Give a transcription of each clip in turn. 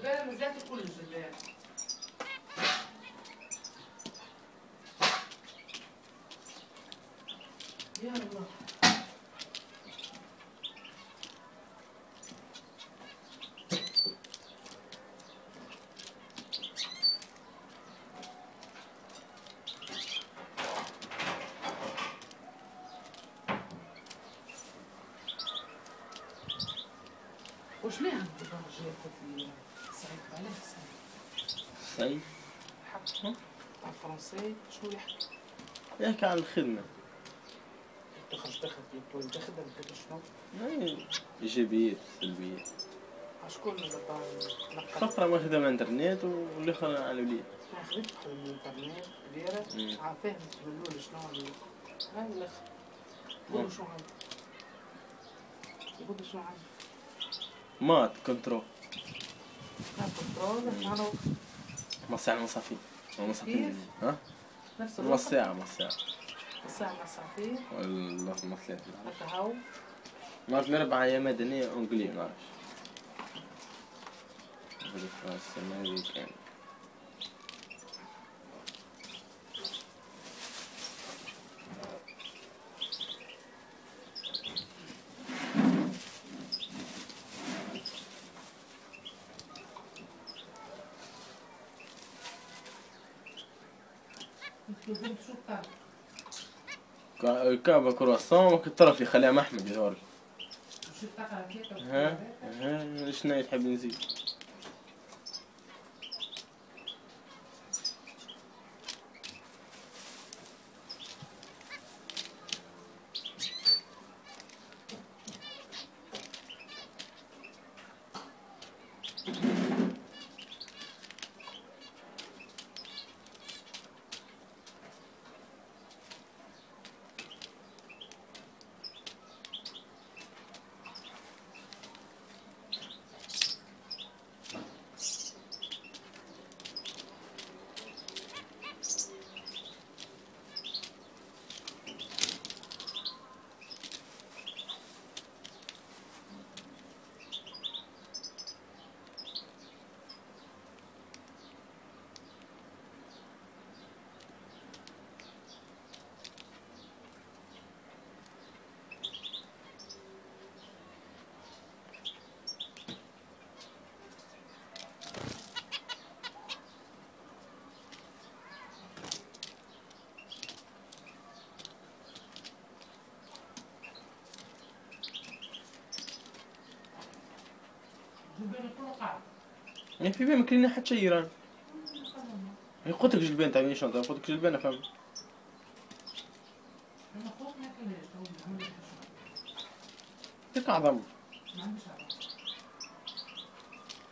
الجلبانة مازالت كل الجلبانة. يا الله. وش ليه عندك الرجال قلت لي سعيد عليه سعيد؟ حكى تاع الفرنسي شنو يحكي؟ يحكي عن الخدمة. دخل تخدم كيف شنو؟ إيجابيات وسلبيات. شكون اللي خطرة ما خدم انترنت والاخر على الوليد. ما خدمت في الانترنت ديرة عارفاه من الأول شنو هاي الاخر. قولوا شنو عندك؟ قولوا شنو عندك؟ مات كنترول. كنترول معناه مصاعي مصافي. كيف؟ ها؟ نفس الوقت؟ الساعة الساعة مع ساعتين؟ والله مصلحة. هكا هاو؟ نعرف نربع يا مدنية أنجلية نعرفش. هذيك السنة هذي كان. كعبة كرواسون وكترى في خليها محمد يظهر. ها شنو تحب نزيد؟ يعني في بين مكلين حتى شي إيران. هي قلت لك جلبان تاع شنطة قلت لك جلبان أفهم. هيك عظم.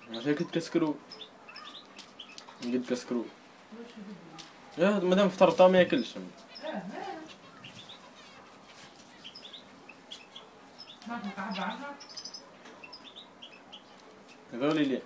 ما هيك تكسكرو. قد كسكرو. يا مادام فطرتها ما ياكلش. هذولي ليه؟